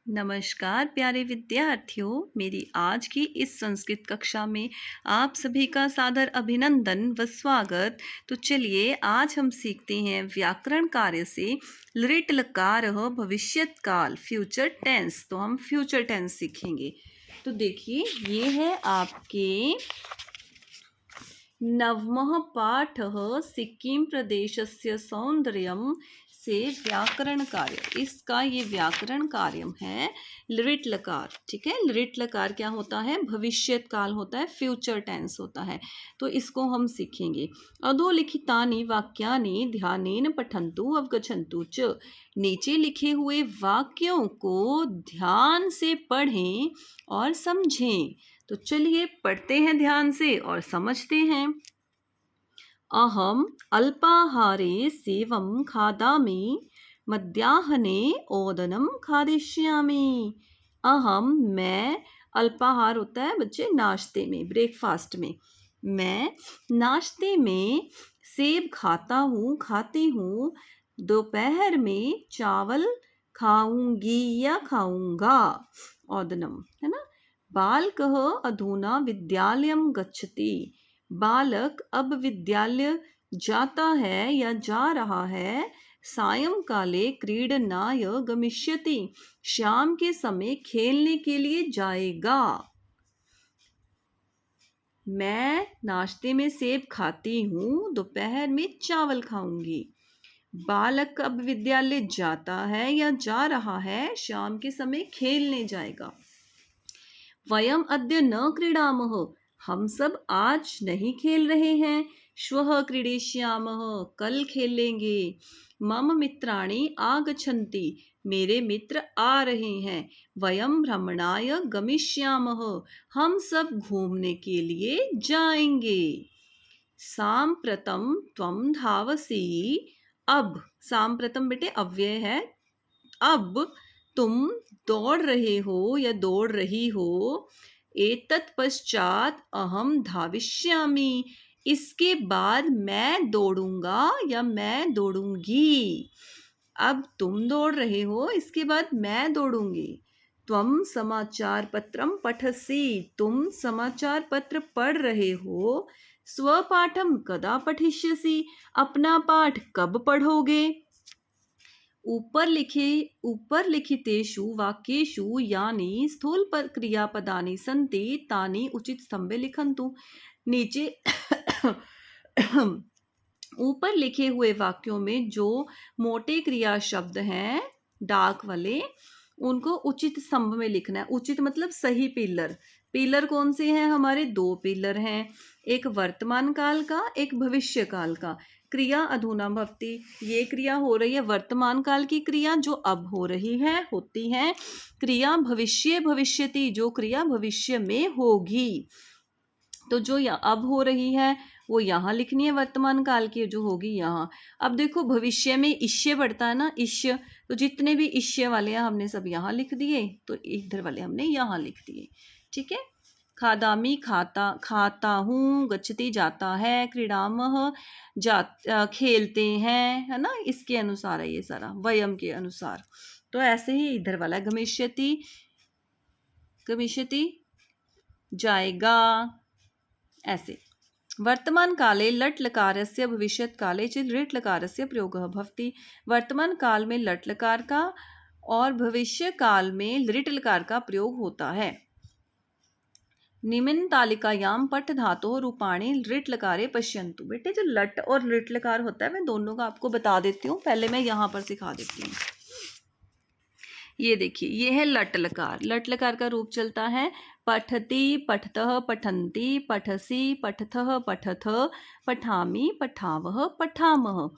नमस्कार प्यारे विद्यार्थियों, मेरी आज की इस संस्कृत कक्षा में आप सभी का सादर अभिनंदन व स्वागत। तो चलिए आज हम सीखते हैं व्याकरण कार्य से लिट लकार भविष्यत काल फ्यूचर टेंस। तो हम फ्यूचर टेंस सीखेंगे। तो देखिए ये है आपके नवमः पाठः सिक्किम प्रदेशस्य सौंदर्यम से व्याकरण कार्य। इसका ये व्याकरण कार्य है लिट लकार। ठीक है, लिट लकार क्या होता है? भविष्यत काल होता है, फ्यूचर टेंस होता है। तो इसको हम सीखेंगे। अधोलिखितानि वाक्यानि ध्यानेन पठन्तु अवगच्छन्तु च। नीचे लिखे हुए वाक्यों को ध्यान से पढ़ें और समझें। तो चलिए पढ़ते हैं ध्यान से और समझते हैं। अहम अल्पाहारे सेवं खादामि, मध्याह्ने ओदनम खादिष्यामि। अहम मैं, अल्पाहार होता है बच्चे नाश्ते में, ब्रेकफास्ट में। मैं नाश्ते में सेब खाता हूँ, खाती हूँ। दोपहर में चावल खाऊंगी या खाऊंगा। ओदनम है ना। बालकः अधुना विद्यालयं गच्छति। बालक अब विद्यालय जाता है या जा रहा है। सायंकाले क्रीडनाय गमिष्यति। शाम के समय खेलने के लिए जाएगा। मैं नाश्ते में सेब खाती हूँ, दोपहर में चावल खाऊंगी। बालक अब विद्यालय जाता है या जा रहा है, शाम के समय खेलने जाएगा। वयम अद्य न क्रीडामः। हम सब आज नहीं खेल रहे हैं। श्वः क्रीडिष्यामः। कल खेलेंगे। मम मित्राणि आगच्छन्ति। मेरे मित्र आ रहे हैं। वयम भ्रमणाय गमिष्यामः। हम सब घूमने के लिए जाएंगे। सांप्रतम त्वं धावसि। अब सांप्रतम बेटे अव्यय है। अब तुम दौड़ रहे हो या दौड़ रही हो। एतत् पश्चात अहम धाविष्यामि। इसके बाद मैं दौड़ूंगा या मैं दौड़ूंगी। अब तुम दौड़ रहे हो, इसके बाद मैं दौड़ूंगी। त्वम समाचार पत्रम पठसि। तुम समाचार पत्र पढ़ रहे हो। स्वपाठम कदा पठिष्यसि। अपना पाठ कब पढ़ोगे। ऊपर लिखितेषु वाक्येषु यानि स्थूल क्रियापदानि सन्ति तानि उचित स्तंभे लिखन्तु। नीचे ऊपर लिखे हुए वाक्यों में जो मोटे क्रिया शब्द हैं डार्क वाले, उनको उचित स्तंभ में लिखना है। उचित मतलब सही पिलर। पिलर कौन से हैं? हमारे दो पिलर हैं, एक वर्तमान काल का, एक भविष्य काल का। क्रिया अधुना भवति, ये क्रिया हो रही है वर्तमान काल की क्रिया जो अब हो रही है, होती है। क्रिया भविष्य भविष्यति, जो क्रिया भविष्य में होगी। तो जो अब हो रही है वो यहाँ लिखनी है, वर्तमान काल की जो होगी यहाँ। अब देखो भविष्य में इष्य बढ़ता है ना, इष्य। तो जितने भी इष्य वाले हैं हमने सब यहाँ लिख दिए, तो इधर वाले हमने यहाँ लिख दिए। ठीक है। खादामी खाता हूँ, गच्छति जाता है, क्रीडामः खेलते हैं, है ना। इसके अनुसार है ये सारा, वयम के अनुसार। तो ऐसे ही इधर वाला गमिष्यति, गमिष्यति जाएगा, ऐसे। वर्तमान काले लट लकारस्य भविष्यत् काले च लिट् लकारस्य प्रयोगः भवति। वर्तमान काल में लट लकार का और भविष्य काल में लिट् लकार का प्रयोग होता है। निम्न तालिकायाम पठ धातोः रूपाणि लिट् लकारे पश्यन्तु। बेटे जो लट और लिट् लकार होता है मैं दोनों का आपको बता देती हूँ, पहले मैं यहाँ पर सिखा देती हूँ। ये देखिए, ये है लट लकार। लट लकार का रूप चलता है पठति, पठतः, पठन्ति, पठसि, पठथः, पठथ, पठामि, पठावः, पठामः।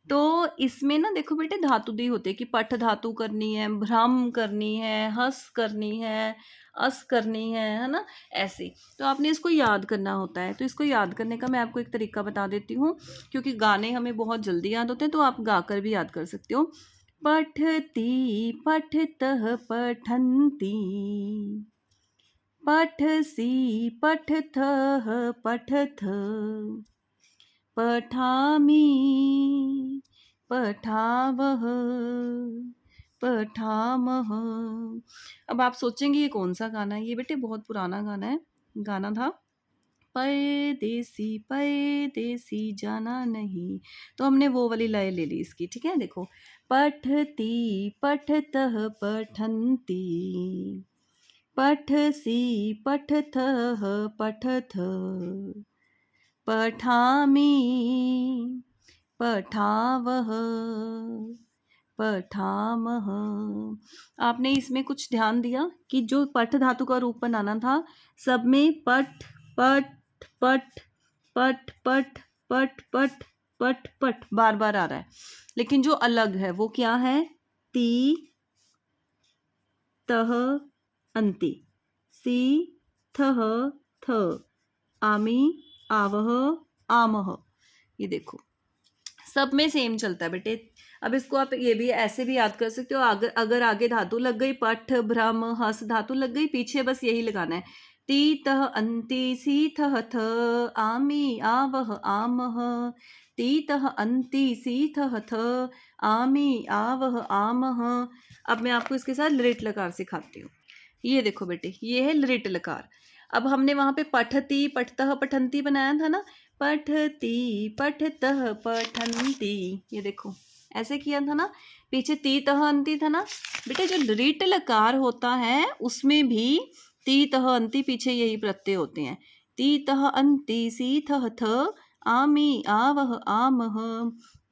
तो इसमें ना देखो बेटे धातु दी होते कि पठ धातु करनी है, भ्रम करनी है, हस करनी है, अस करनी है ना, ऐसे। तो आपने इसको याद करना होता है। तो इसको याद करने का मैं आपको एक तरीका बता देती हूँ, क्योंकि गाने हमें बहुत जल्दी याद होते हैं, तो आप गाकर भी याद कर सकते हो। पठति, पठतः, पठन्ति, पठसि, पठथः, पठथ, पठामि, पठावः, पठामः। अब आप सोचेंगे ये कौन सा गाना है? ये बेटे बहुत पुराना गाना है, गाना था परदेसी परदेसी जाना नहीं। तो हमने वो वाली लय ले ली इसकी, ठीक है। देखो, पठती पठतः पठन्ति, पठसि पठथः पठथ, पठामि पठावः पठामः। आपने इसमें कुछ ध्यान दिया कि जो पठ धातु का रूप बनाना था, सब में पठ पठ पठ पठ पठ पठ पठ पठ पठ बार बार आ रहा है, लेकिन जो अलग है वो क्या है? ती तह अंति, सी थह थ, आमी आवह आमह। ये देखो सब में सेम चलता है बेटे। अब इसको आप ये भी ऐसे भी याद कर सकते हो, अगर आगे धातु लग गई, पठ भ्रम हस धातु लग गई, पीछे बस यही लगाना है। ती तह अंति सी थह थ, आमी आवह आमह, ती तह अंति सी थह थ, आमी आवह आमह। अब मैं आपको इसके साथ लृट लकार सिखाती हूँ। ये देखो बेटे, ये है लृट लकार। अब हमने वहां पे पठती पठतः पठंती बनाया था ना, पठती पठतः पठन्ति, ये देखो ऐसे किया था ना, पीछे ती तह अंति था ना। बेटे जो लृट लकार होता है उसमें भी ती तह अंति पीछे यही प्रत्यय होते हैं। ती तह अंति सी थह थ, आमी आवह आमह,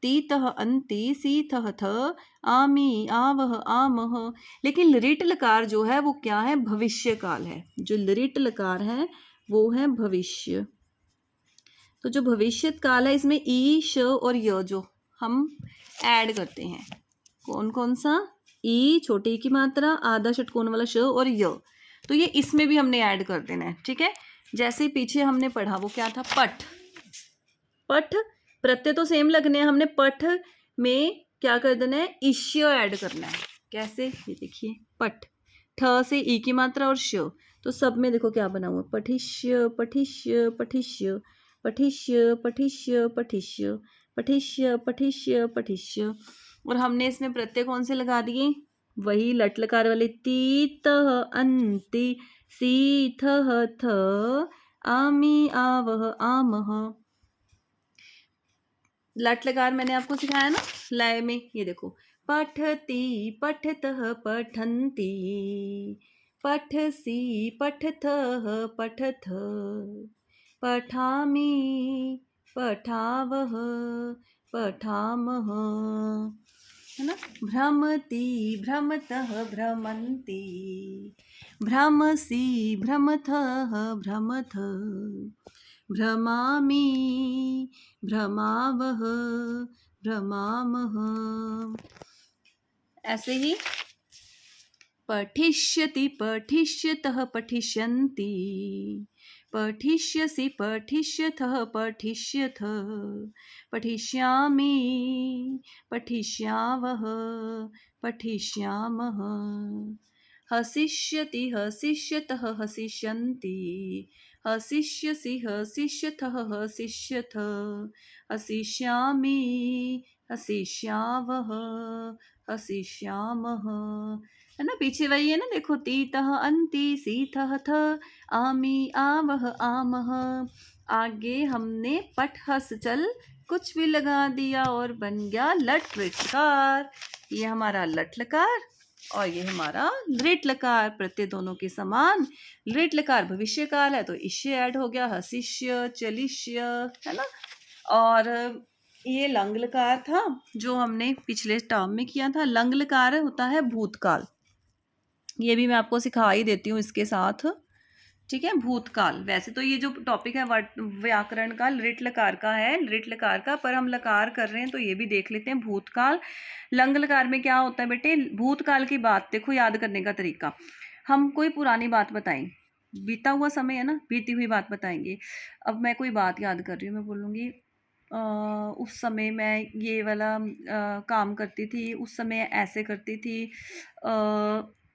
ती तह अंति सी थह थ, आमी आवह आमह। लेकिन लृट लकार जो है वो क्या है? भविष्य काल है। जो लृट लकार है वो है भविष्य। तो जो भविष्य काल है इसमें ई श और य जो हम ऐड करते हैं, कौन कौन सा? ई छोटी की मात्रा, आधा षटकोण वाला श और य, तो ये इसमें भी हमने ऐड कर देना है, ठीक है। जैसे पीछे हमने पढ़ा वो क्या था? पठ। पठ प्रत्यय तो सेम लगने हैं, हमने पठ में क्या कर देना है? ईश्य ऐड करना है। कैसे? ये देखिए, पठ ठ से ई की मात्रा और श, तो सब में देखो क्या बना हुआ? पठिष्य पठिष्य पठिष्य पठिष्य पठिष्य पठिष्य पठिष्य पठिष्य पठिष्य। और हमने इसमें प्रत्यय कौन से लगा दिए? वही लट लकार वाले, ती तह अंति सी थह थ, आमी आवह आमह। लट लकार मैंने आपको सिखाया ना लय में। ये देखो, पठती पठतः पठन्ति, पठसि पठथः पठथ, पठामि पठावः पठामः, है ना। भ्रमति भ्रमतः भ्रमन्ति, भ्रमसि भ्रमथः भ्रमथ, भ्रमामि भ्रमावः भ्रमामः। ऐसे ही पठिष्यति पठिष्यतः पठिष्यन्ति, पठिष्यसि पठिष्यथः पठिष्यथ, पठिष्यामि पठिष्यावः पठिष्यामः, हसिष्यति हसिष्यतः हसिष्यन्ति, हसिष्यसि हसिष्यथः हसिष्यथ, हसिष्यामि हसिष्यावः हसिष्यामः, है ना। पीछे वही है ना, देखो, तीतः अंति सीथः थ, आमी आवह आमह। आगे हमने पठ हस चल कुछ भी लगा दिया और बन गया लट लकार। ये हमारा लट लकार और ये हमारा लृट लकार, प्रत्यय दोनों के समान। लृट लकार भविष्य काल है तो इष्य ऐड हो गया, हसिष्य चलिष्य, है ना। और ये लंग लकार था जो हमने पिछले टर्म में किया था। लंग लकार होता है भूतकाल, ये भी मैं आपको सिखा ही देती हूँ इसके साथ, ठीक है। भूतकाल, वैसे तो ये जो टॉपिक है व्याकरण का लृट लकार का है, लृट लकार का, पर हम लकार कर रहे हैं तो ये भी देख लेते हैं भूतकाल। लंग लकार में क्या होता है बेटे? भूतकाल की बात देखो, याद करने का तरीका, हम कोई पुरानी बात बताएं, बीता हुआ समय है ना, बीती हुई बात बताएंगे। अब मैं कोई बात याद कर रही हूँ, मैं बोलूँगी उस समय मैं ये वाला काम करती थी, उस समय ऐसे करती थी,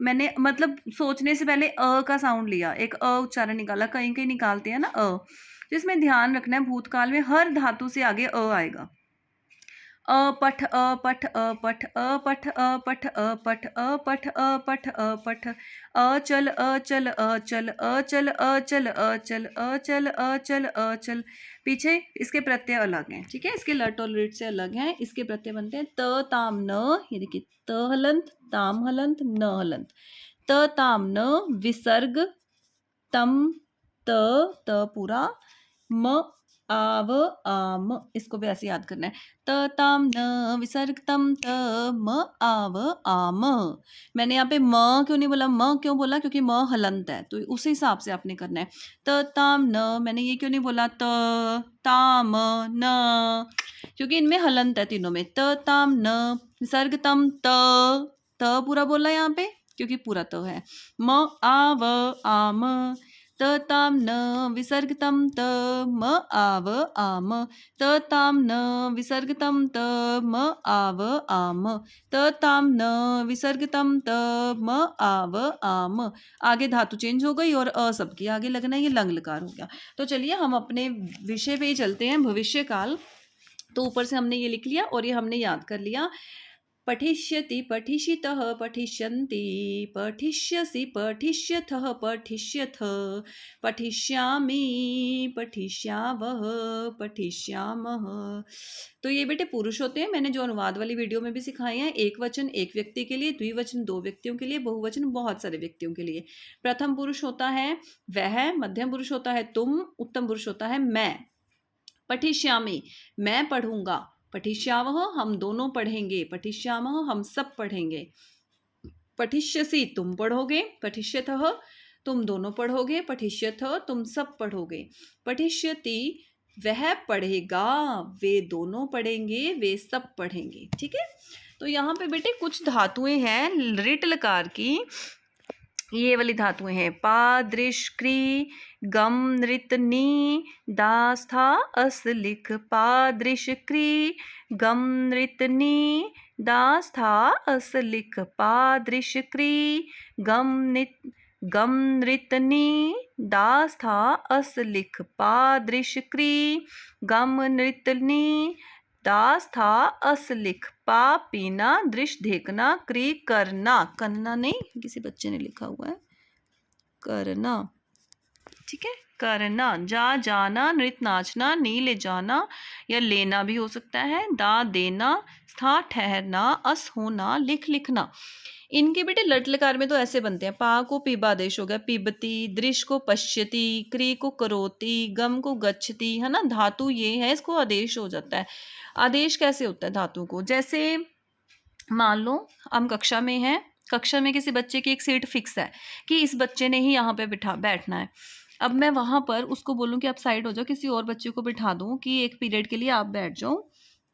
मैंने मतलब सोचने से पहले अ का साउंड लिया, एक अ उच्चारण निकाला, कहीं कहीं निकालते हैं ना अ, तो इसमें ध्यान रखना है भूतकाल में हर धातु से आगे अ आएगा। अपठ अपठ अपठ अपठ अपठ अपठ अपठ अपठ अपठ अचल अचल अचल अचल अचल अचल अचल अचल अचल। पीछे इसके प्रत्यय अलग हैं, ठीक है, इसके लट और लिट से अलग हैं। इसके प्रत्यय बनते हैं त ताम न, ये देखिए त हलंत ताम हलंत न हलंत, त ताम न विसर्ग तम त पूरा म आव आम, इसको भी ऐसे याद करना है। त ताम न विसर्ग तम त म आव आम। मैंने यहाँ पे म क्यों नहीं बोला, म क्यों बोला, क्योंकि म हलंत है, तो उसी हिसाब से आपने करना है। त ताम न मैंने ये क्यों नहीं बोला त ताम न, क्योंकि इनमें हलंत है तीनों में। त ताम न विसर्ग तम त पूरा बोला यहाँ पे क्योंकि पूरा तो है। म आव आम, त ताम न विसर्ग तम त म आव आम, त ताम न विसर्ग तम त म आव आम, त ताम न विसर्ग तम त म आव आम। आगे धातु चेंज हो गई और अ सबकी आगे लगना है, ये लंग लकार हो गया। तो चलिए हम अपने विषय पे ही चलते हैं, भविष्य काल। तो ऊपर से हमने ये लिख लिया और ये हमने याद कर लिया। पठिष्यति पठिष्यतः पठिष्यन्ति पठिष्यसि पठिष्यथः पठिष्यथ पठिष्यामि पठिष्यावः पठिष्यामः। तो ये बेटे पुरुष होते हैं, मैंने जो अनुवाद वाली वीडियो में भी सिखाए हैं। एक वचन एक व्यक्ति के लिए, द्विवचन दो व्यक्तियों के लिए, बहुवचन बहुत सारे व्यक्तियों के लिए। प्रथम पुरुष होता है वह, मध्यम पुरुष होता है तुम, उत्तम पुरुष होता है मैं। पठिष्यामि मैं पढ़ूंगा, पठिष्यावः हम दोनों पढ़ेंगे, पठिष्यामः हम सब पढ़ेंगे, पठिष्यसि तुम पढ़ोगे, पठिष्यतः तुम दोनों पढ़ोगे, पठिष्यथ तुम सब पढ़ोगे, पठिष्यति वह पढ़ेगा, वे दोनों पढ़ेंगे, वे सब पढ़ेंगे। ठीक है, तो यहाँ पे बेटे कुछ धातुएं हैं लिट लकार की, ये वाली धातुएं हैं पा दृश क्री गम नृत नी दास था अस लिख, पा दृश क्री गम नृत नी दास था अस लिख, पा दृश क्री गम नृत नी दास था अस लिख, पा दृश क्री गम नृत नी दास था अस लिख, पा पीना दृश देखना क्री करना, करना नहीं किसी बच्चे ने लिखा हुआ है करना, ठीक है, करना, जा जाना, नृत्य नाचना, नी ले जाना या लेना भी हो सकता है, दा देना, स्था ठहरना, अस होना, लिख लिखना। इनके बेटे लट लकार में तो ऐसे बनते हैं, पा को पीबा आदेश हो गया पिबती, दृश को पश्यति, क्री को करोति, गम को गच्छति, है ना, धातु ये है इसको आदेश हो जाता है। आदेश कैसे होता है धातु को, जैसे मान लो हम कक्षा में हैं, कक्षा में किसी बच्चे की एक सीट फिक्स है कि इस बच्चे ने ही यहाँ पे बैठना है। अब मैं वहाँ पर उसको बोलूँ कि आप साइड हो जाओ, किसी और बच्चे को बिठा दूँ कि एक पीरियड के लिए आप बैठ जाओ,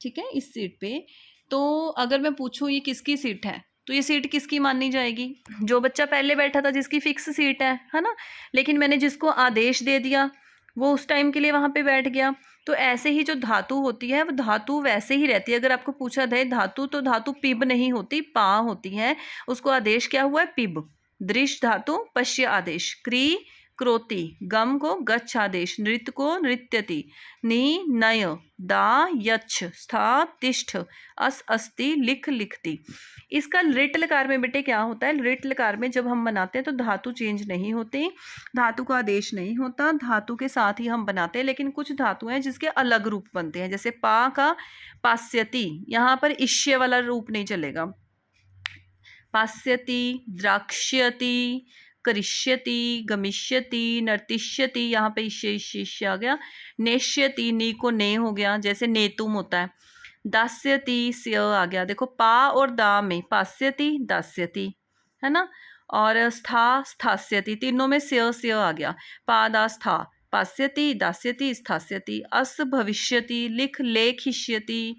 ठीक है, इस सीट पे। तो अगर मैं पूछूँ ये किसकी सीट है, तो ये सीट किसकी मानी जाएगी, जो बच्चा पहले बैठा था जिसकी फिक्स सीट है ना। लेकिन मैंने जिसको आदेश दे दिया वो उस टाइम के लिए वहाँ पे बैठ गया। तो ऐसे ही जो धातु होती है वो धातु वैसे ही रहती है। अगर आपको पूछा जाए धातु, तो धातु पिब नहीं होती, पा होती है, उसको आदेश क्या हुआ है पिब। दृश धातु पश्य आदेश, क्री क्रोति, गम को गच्छ आदेश, नृत्य को नृत्यति, नी नय, दा यच्छ, स्था तिष्ठ, अस अस्ति, लिख लिखती। इसका लिट लकार में बेटे क्या होता है, लिट लकार में जब हम बनाते हैं तो धातु चेंज नहीं होती, धातु का आदेश नहीं होता, धातु के साथ ही हम बनाते हैं। लेकिन कुछ धातु हैं जिसके अलग रूप बनते हैं, जैसे पा का पास्यति, यहाँ पर इष्य वाला रूप नहीं चलेगा, पास्यति, द्राक्ष्यति, करिष्यति, गमिष्यति, नर्तिष्यति, यहाँ पे इष्य आ गया, नेष्यति, नी को ने हो गया, जैसे नेतुम होता है, दास्यति स्य आ गया, देखो पा और दा में पास्यति दास्यति, है ना, और स्था स्थास्यति, तीनों में स्य आ गया, पा दा स्था, पास्यति दास्यति स्थास्यति, अस भविष्यति, लिख लेखिष्यति,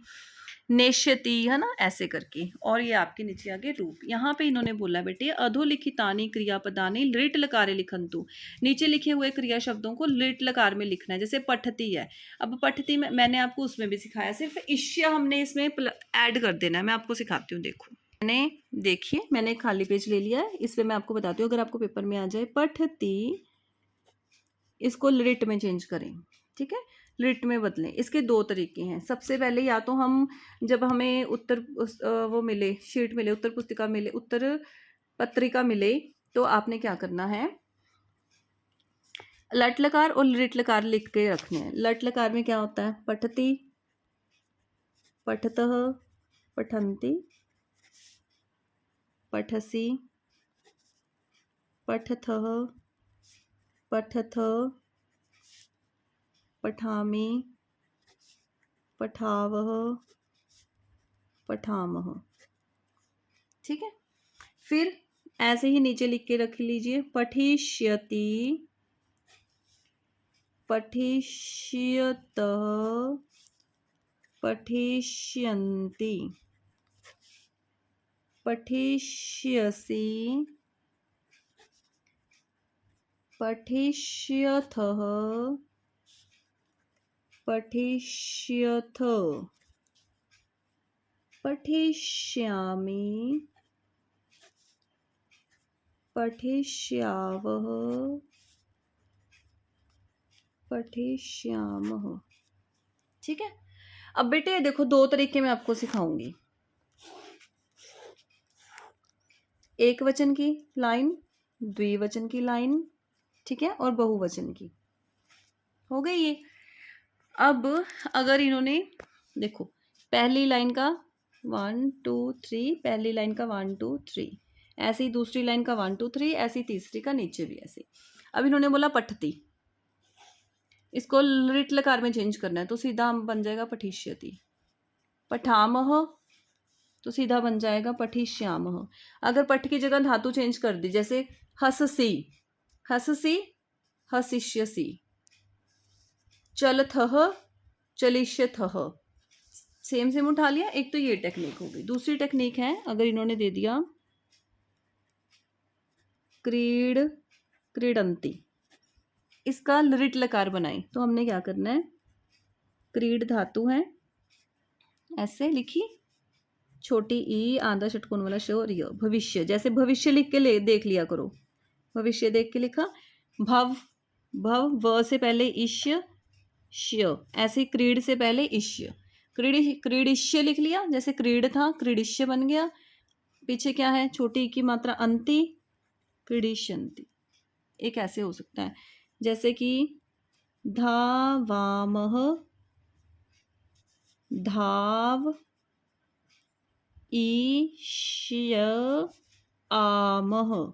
नेष्यति, है ना, ऐसे करके। और ये आपके नीचे आगे रूप, यहाँ पे इन्होंने बोला बेटे अधोलिखितानि क्रियापदानि लिट लकारे लिखन्तु, नीचे लिखे हुए क्रिया शब्दों को लिट लकार में लिखना है। जैसे पठती है, अब पठती में मैंने आपको उसमें भी सिखाया, सिर्फ इष्य हमने इसमें ऐड कर देना है। मैं आपको सिखाती हूँ, देखो मैंने, देखिए मैंने एक खाली पेज ले लिया है, इस पर मैं आपको बताती हूँ, अगर आपको पेपर में आ जाए पठती, इसको लिट में चेंज करें, ठीक है, लिट में बदलें। इसके दो तरीके हैं। सबसे पहले या तो हम जब हमें वो मिले, शीट मिले, उत्तर पुस्तिका मिले, उत्तर पत्रिका मिले, तो आपने क्या करना है, लट लकार और लिट लकार लिख के रखने हैं। लट लकार में क्या होता है, पठती, पठतः, पठन्ति, पठसि, पठथः, पठथ, पठामि, पठावः, पठामः। ठीक है। फिर ऐसे ही नीचे लिख के रख लीजिए, पठिष्यति, पठिष्यतः, पठिष्यन्ति, पठिष्यसि, पठिष्यथः, पठिष्यथ, पठिष्यामि, पठिष्यावः, पठिष्यामः। ठीक है। अब बेटे देखो, दो तरीके मैं आपको सिखाऊंगी, एक वचन की लाइन, द्विवचन की लाइन, ठीक है, और बहुवचन की। हो गई ये। अब अगर इन्होंने देखो, पहली लाइन का 1 2 3, पहली लाइन का 1 2 3, ऐसी दूसरी लाइन का 1 2 3, ऐसी तीसरी का नीचे भी ऐसे। अब इन्होंने बोला पठती, इसको लिट लकार में चेंज करना है, तो सीधा बन जाएगा पठिष्यति। पठामह, तो सीधा बन जाएगा पठिष्यामः। अगर पठ की जगह धातु चेंज कर दी, जैसे हससी, हससी, हसिष्यसि, चलथः, चलिष्यथः, सेम सेम उठा लिया। एक तो ये टेक्निक हो गई। दूसरी टेक्निक है, अगर इन्होंने दे दिया क्रीड, क्रीडंती, इसका लिट लकार बनाए, तो हमने क्या करना है, क्रीड धातु है, ऐसे लिखी, छोटी ई, आधा षटकोण वाला श और य, भविष्य, जैसे भविष्य लिख के देख लिया करो, भविष्य देख के लिखा। भव, भव, व से पहले इष्य, श्य, ऐसे क्रीड से पहले इष्य, क्रीडिष्य लिख लिया, जैसे क्रीड था क्रीडिष्य बन गया। पीछे क्या है, छोटी की मात्रा अंति, क्रीडिष्यन्ति। एक ऐसे हो सकता है, जैसे कि धावामः, धाव, ईष्य आमः।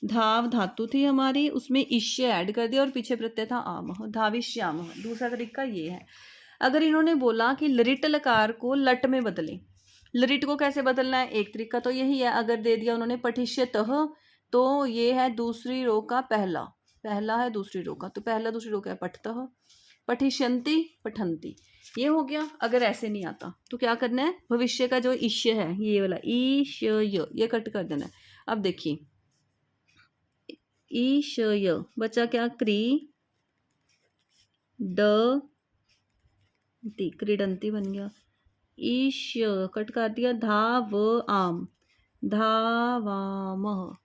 धाव धातु थी हमारी, उसमें ईष्य ऐड कर दिया और पीछे प्रत्यय था आमः, धाविष्यामः। दूसरा तरीका ये है। अगर इन्होंने बोला कि लरिट लकार को लट में बदलें, लरिट को कैसे बदलना है, एक तरीका तो यही है। अगर दे दिया उन्होंने पठिष्यतः, तो ये है दूसरी रो का पहला, पहला है दूसरी रो का, तो पहला दूसरी रो का है पठतः, पठिष्यन्ति, पठन्ति, ये हो गया। अगर ऐसे नहीं आता तो क्या करना है, भविष्य का जो ईष्य है, ये वाला ईष्य, ये कट कर देना है। अब देखिए, ईशय बचा क्या, क्री ड ती, क्रीडंती बन गया। ईश्य कट कर दिया, धाव आम, धावामः।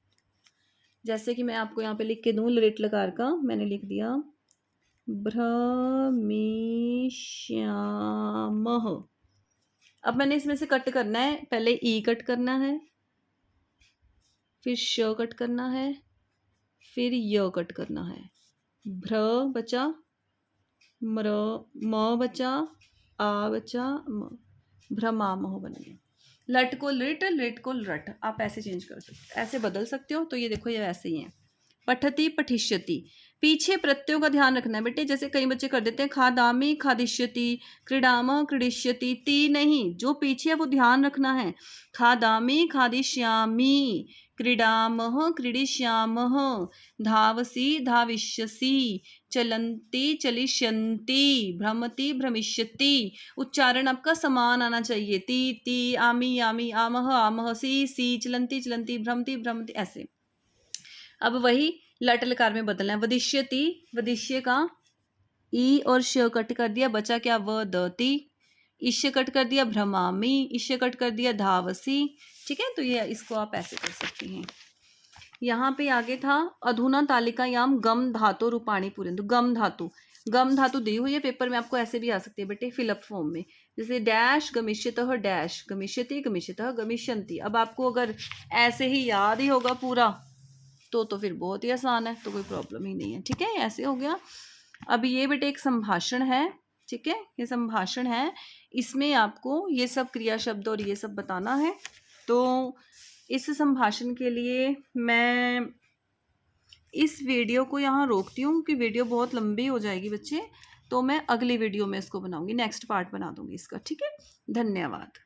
जैसे कि मैं आपको यहाँ पे लिख के दूं, लिट लकार का मैंने लिख दिया भ्रमिष्यामः। अब मैंने इसमें से कट करना है, पहले ई कट करना है, फिर श कट करना है, फिर य कट करना है। भ्र बचा, म्र, म बचा, आ बचा, म, भ्रमामह बन गया। लट को लिट, लिट को लट, आप ऐसे चेंज कर सकते, ऐसे बदल सकते हो। तो ये देखो, ये वैसे ही है, पठती, पठिष्यति। पीछे प्रत्ययों का ध्यान रखना है बेटे, जैसे कई बच्चे कर देते हैं खादामी, खादिष्यति, क्रीडाम, क्रीडिष्यति, ती नहीं, जो पीछे है वो ध्यान रखना है। खादामी, खादिष्यामि, क्रीडामः, क्रीडिष्यामः, धावसी, धाविष्यसि, चलन्ति, चलिष्यन्ति, भ्रमति, भ्रमिष्यति। उच्चारण आपका समान आना चाहिए, ती, आमी, आमी, आमः, आमः, सी, चलन्ति, चलन्ति, भ्रमति, भ्रमति, ऐसे। अब वही लट लकार में बदलना है। वदिष्यति, वदिष्य का ई और श कट कर दिया, बचा क्या, वदति। ईश्य कट कर दिया, भ्रमामि। ईश्य कट कर दिया, धावसी। ठीक है, तो ये इसको आप ऐसे कर सकती हैं। यहाँ पे आगे था, अधुना तालिकायाम गम धातु रूपाणी पूरेंदु। गम धातु, गम धातु दी हुई है पेपर में, आपको ऐसे भी आ सकती है बेटे फिलअप फॉर्म में, जैसे डैश गमिष्यतः डैश गमिष्यति गमिष्यतः गमिष्यन्ति। अब आपको अगर ऐसे ही याद ही होगा पूरा तो फिर बहुत ही आसान है, तो कोई प्रॉब्लम ही नहीं है। ठीक है, ऐसे हो गया। अब ये बेटे एक संभाषण है, ठीक है, ये संभाषण है, इसमें आपको ये सब क्रिया शब्द और ये सब बताना है। तो इस संभाषण के लिए मैं इस वीडियो को यहाँ रोकती हूँ क्योंकि वीडियो बहुत लंबी हो जाएगी बच्चे, तो मैं अगली वीडियो में इसको बनाऊंगी, नेक्स्ट पार्ट बना दूंगी इसका। ठीक है, धन्यवाद।